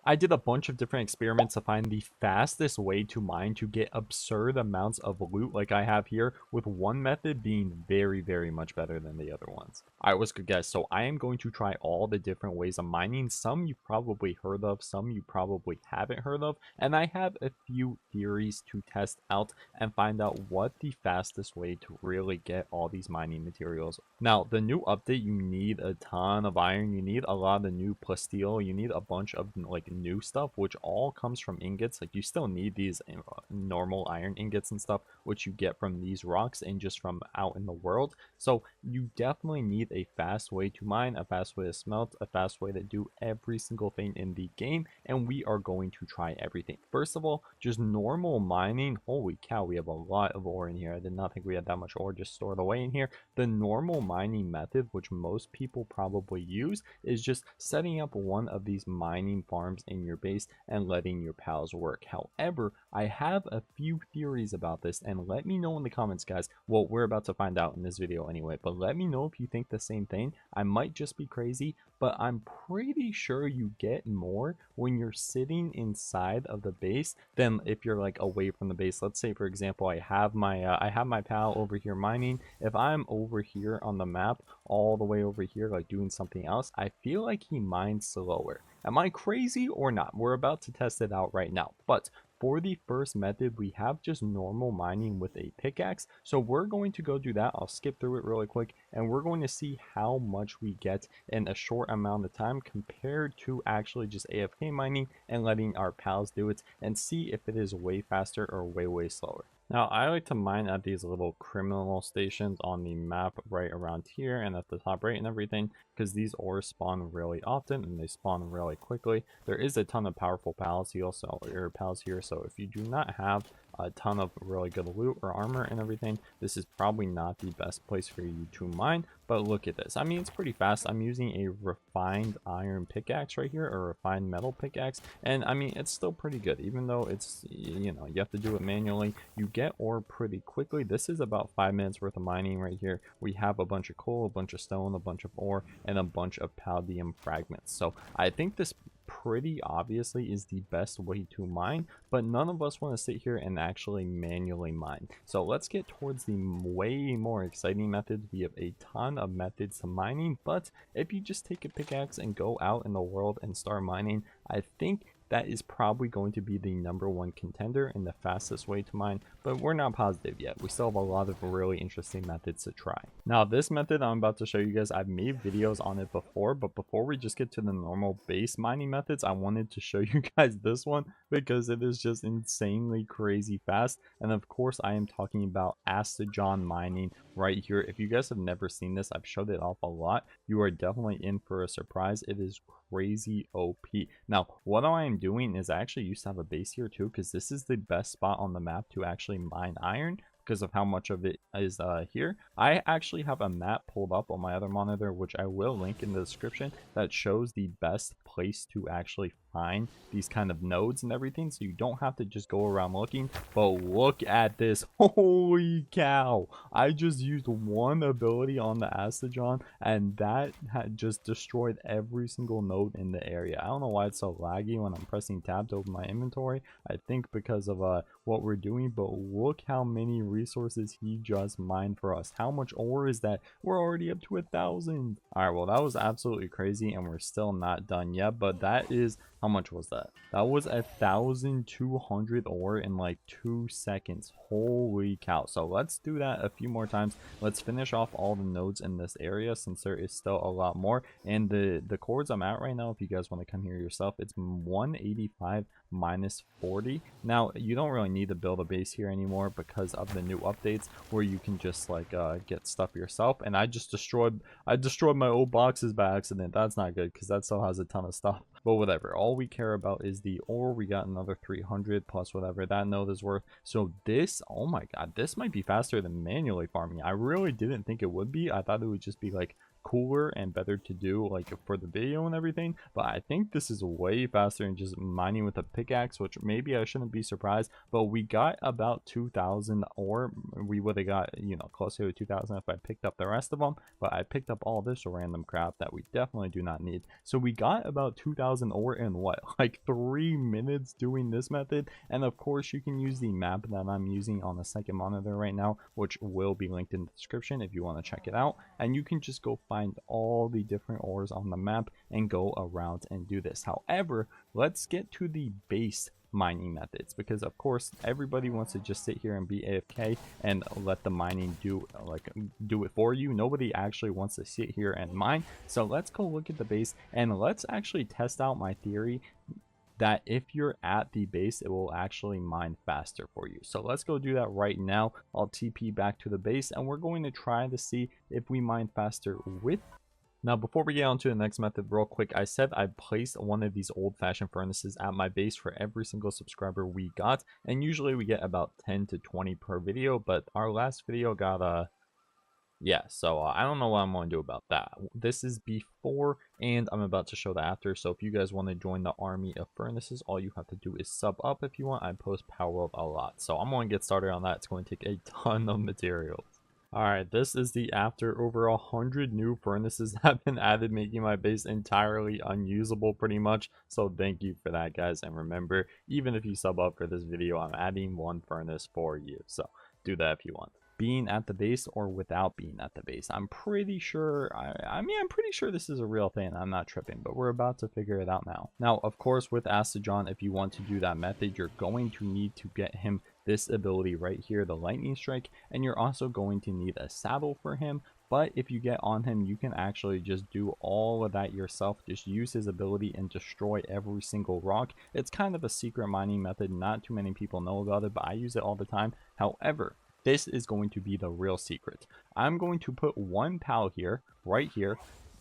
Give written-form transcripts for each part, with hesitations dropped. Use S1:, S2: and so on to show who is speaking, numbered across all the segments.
S1: I did a bunch of different experiments to find the fastest way to mine to get absurd amounts of loot like I have here, with one method being very much better than the other ones. Alright, what's good guys? So I am going to try all the different ways of mining. Some you've probably heard of, some you probably haven't heard of, and I have a few theories to test out and find out what the fastest way to really get all these mining materials. Now, the new update, you need a ton of iron, you need a lot of the new plasteel, you need a bunch of like new stuff, which all comes from ingots. Like you still need these normal iron ingots and stuff, which you get from these rocks and just from out in the world. So you definitely need a fast way to mine, a fast way to smelt, a fast way to do every single thing in the game, and we are going to try everything. First of all, just normal mining. Holy cow, we have a lot of ore in here. I did not think we had that much ore just stored away in here. The normal mining method, which most people probably use, is just setting up one of these mining farms in your base and letting your pals work. However, I have a few theories about this, and let me know in the comments, guys. Well, we're about to find out in this video anyway, but let me know if you think the same thing. I might just be crazy, but I'm pretty sure you get more when you're sitting inside of the base than if you're like away from the base. Let's say, for example, I have my pal over here mining. If I'm over here on the map, all the way over here, like doing something else, I feel like he mines slower. Am I crazy or not? We're about to test it out right now. But for the first method, we have just normal mining with a pickaxe. So we're going to go do that. I'll skip through it really quick, and we're going to see how much we get in a short amount of time compared to actually just AFK mining and letting our pals do it, and see if it is way faster or way slower. Now, I like to mine at these little criminal stations on the map right around here and at the top right and everything, because these ores spawn really often and they spawn really quickly. There is a ton of powerful pals here, so if you do not have a ton of really good loot or armor and everything, this is probably not the best place for you to mine. But look at this. I mean, it's pretty fast. I'm using a refined iron pickaxe right here, or refined metal pickaxe, and I mean, it's still pretty good, even though it's, you know, you have to do it manually. You get ore pretty quickly. This is about 5 minutes worth of mining right here. We have a bunch of coal, a bunch of stone, a bunch of ore, and a bunch of palladium fragments. So I think this pretty obviously is the best way to mine, but none of us want to sit here and actually manually mine. So let's get towards the way more exciting methods. We have a ton of methods to mining, but if you just take a pickaxe and go out in the world and start mining, I think that is probably going to be the #1 contender and the fastest way to mine, but we're not positive yet. We still have a lot of really interesting methods to try. Now, this method I'm about to show you guys, I've made videos on it before, but before we just get to the normal base mining methods, I wanted to show you guys this one because it is just insanely crazy fast. And of course, I am talking about Astegon mining right here. If you guys have never seen this, I've showed it off a lot. You are definitely in for a surprise. It is crazy OP. Now, what I am doing is I actually used to have a base here too, because this is the best spot on the map to actually mine iron because of how much of it is here. I actually have a map pulled up on my other monitor, which I will link in the description, that shows the best place to actually find these kind of nodes and everything, so you don't have to just go around looking. But look at this. Holy cow, I just used one ability on the Astegon and that had just destroyed every single node in the area. I don't know why it's so laggy when I'm pressing tab to open my inventory. I think because of what we're doing, but look how many resources he just mined for us. How much ore is that? We're already up to 1,000. All right, well, that was absolutely crazy, and we're still not done yet, but that is, how much was that? That was 1,200 ore in like 2 seconds. Holy cow. So let's do that a few more times. Let's finish off all the nodes in this area, since there is still a lot more. And the chords I'm at right now, if you guys want to come here yourself, it's 185 minus 40. Now, you don't really need to build a base here anymore because of the new updates where you can just like get stuff yourself. And I destroyed my old boxes by accident. That's not good because that still has a ton of stuff. But whatever, all we care about is the ore. We got another 300 plus whatever that node is worth. So this, oh my god, this might be faster than manually farming. I really didn't think it would be. I thought it would just be like cooler and better to do like for the video and everything, but I think this is way faster than just mining with a pickaxe, which maybe I shouldn't be surprised. But we got about 2,000, or we would have got, you know, closer to 2,000 if I picked up the rest of them, but I picked up all this random crap that we definitely do not need. So we got about 2,000 ore in what, like 3 minutes doing this method. And of course you can use the map that I'm using on the second monitor right now, which will be linked in the description if you want to check it out, and you can just go find all the different ores on the map and go around and do this. However, let's get to the base mining methods, because of course everybody wants to just sit here and be AFK and let the mining do it for you. Nobody actually wants to sit here and mine. So let's go look at the base and let's actually test out my theory that if you're at the base, it will actually mine faster for you. So let's go do that right now. I'll TP back to the base and we're going to try to see if we mine faster with. Now, before we get on to the next method real quick, I said I placed one of these old-fashioned furnaces at my base for every single subscriber we got, and usually we get about 10 to 20 per video, but our last video got yeah, so I don't know what I'm going to do about that. This is before, and I'm about to show the after. So if you guys want to join the army of furnaces, all you have to do is sub up if you want. I post Palworld a lot, so I'm going to get started on that. It's going to take a ton of materials. Alright, this is the after. Over 100 new furnaces have been added, making my base entirely unusable pretty much. So thank you for that, guys. And remember, even if you sub up for this video, I'm adding 1 furnace for you. So do that if you want. Being at the base or without being at the base, I'm pretty sure, I mean, I'm pretty sure this is a real thing. I'm not tripping, but we're about to figure it out now. Now, of course, with Astegon, if you want to do that method, you're going to need to get him this ability right here, the lightning strike, and you're also going to need a saddle for him. But if you get on him, you can actually just do all of that yourself. Just use his ability and destroy every single rock. It's kind of a secret mining method. Not too many people know about it, but I use it all the time. However, this is going to be the real secret. I'm going to put 1 pal here, right here.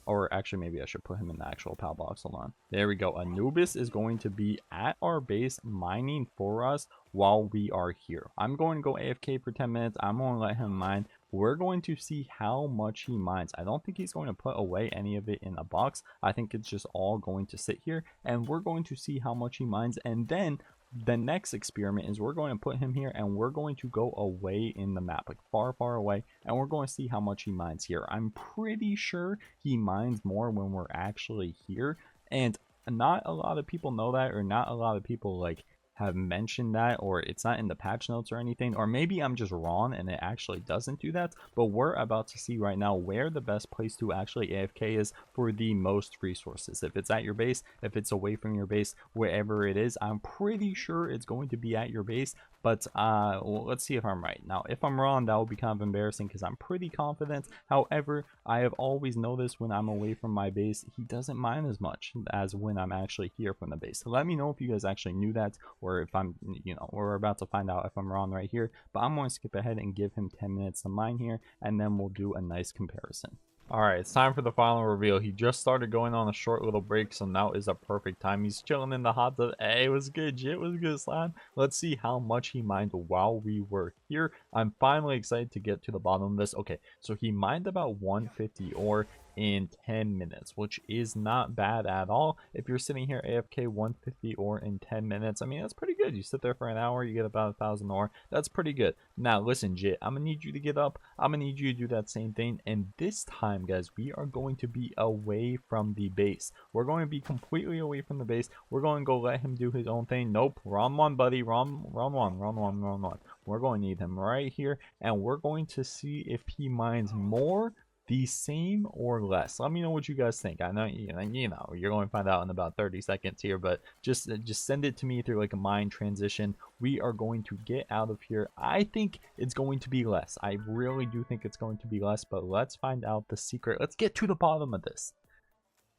S1: Or actually, maybe I should put him in the actual pal box. Hold on. There we go. Anubis is going to be at our base mining for us while we are here. I'm going to go AFK for 10 minutes. I'm going to let him mine. We're going to see how much he mines. I don't think he's going to put away any of it in a box. I think it's just all going to sit here. And we're going to see how much he mines. And then the next experiment is we're going to put him here and we're going to go away in the map, like far away, and we're going to see how much he mines here. I'm pretty sure he mines more when we're actually here, and not a lot of people know that, or not a lot of people like have mentioned that, or it's not in the patch notes or anything, or maybe I'm just wrong and it actually doesn't do that. But we're about to see right now where the best place to actually AFK is for the most resources. If it's at your base, if it's away from your base, wherever it is, I'm pretty sure it's going to be at your base. But well, let's see if I'm right. Now, if I'm wrong, that will be kind of embarrassing because I'm pretty confident. However, I have always noticed when I'm away from my base, he doesn't mine as much as when I'm actually here from the base. So let me know if you guys actually knew that, or if I'm, you know, we're about to find out if I'm wrong right here. But I'm going to skip ahead and give him 10 minutes to mine here, and then we'll do a nice comparison. Alright, it's time for the final reveal. He just started going on a short little break, so now is a perfect time. He's chilling in the hot tub. Hey, it was good, Jit. Was good, slime. Let's see how much he mined while we were here. I'm finally excited to get to the bottom of this. Okay, so he mined about 150 ore in 10 minutes, which is not bad at all. If you're sitting here AFK 150 ore in 10 minutes, I mean, that's pretty good. You sit there for an hour, you get about 1,000 ore. That's pretty good. Now, listen, Jit, I'm gonna need you to get up. I'm gonna need you to do that same thing. And this time, guys, we are going to be away from the base. We're going to be completely away from the base. We're going to go let him do his own thing. Nope, wrong one, buddy. Wrong one. We're going to need him right here, and we're going to see if he mines more, the same, or less. Let me know what you guys think. I know you're going to find out in about 30 seconds here, but just send it to me through like a mine transition. We are going to get out of here. I think it's going to be less. I really do think it's going to be less, but let's find out the secret. Let's get to the bottom of this.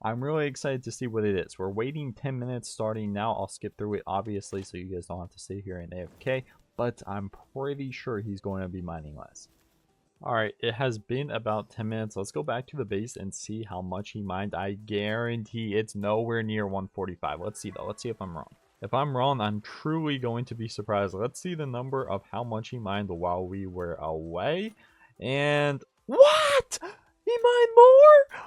S1: I'm really excited to see what it is. We're waiting 10 minutes starting now. I'll skip through it, obviously, so you guys don't have to sit here in AFK, but I'm pretty sure he's going to be mining less. Alright, it has been about 10 minutes. Let's go back to the base and see how much he mined. I guarantee it's nowhere near 145. Let's see, though. Let's see if I'm wrong. If I'm wrong, I'm truly going to be surprised. Let's see the number of how much he mined while we were away. And what? He mined more?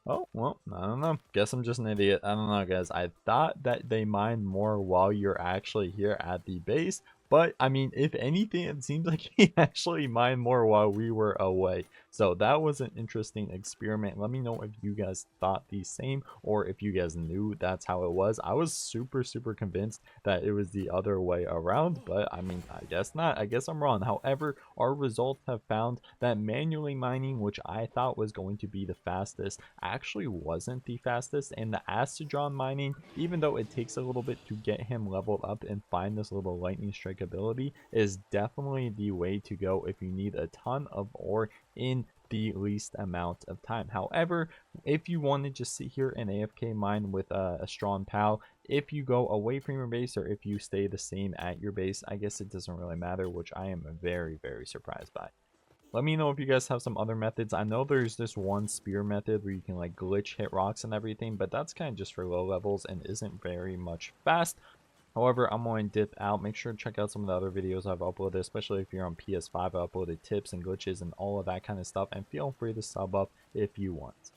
S1: Oh, well, I don't know. Guess I'm just an idiot. I don't know, guys. I thought that they mine more while you're actually here at the base. But, I mean, if anything, it seems like he actually mined more while we were away. So that was an interesting experiment. Let me know if you guys thought the same or if you guys knew that's how it was. I was super, super convinced that it was the other way around. But, I mean, I guess not. I guess I'm wrong. However, our results have found that manually mining, which I thought was going to be the fastest, actually wasn't the fastest. And the Astegon mining, even though it takes a little bit to get him leveled up and find this little lightning strike ability, is definitely the way to go if you need a ton of ore in the least amount of time. However, if you want to just sit here and AFK mine with a strong pal, if you go away from your base or if you stay the same at your base, I guess it doesn't really matter, which I am very, very surprised by. Let me know if you guys have some other methods. I know there's this one spear method where you can like glitch hit rocks and everything, but that's kind of just for low levels and isn't very much fast. However, I'm going to dip out. Make sure to check out some of the other videos I've uploaded, especially if you're on PS5. I uploaded tips and glitches and all of that kind of stuff, and feel free to sub up if you want.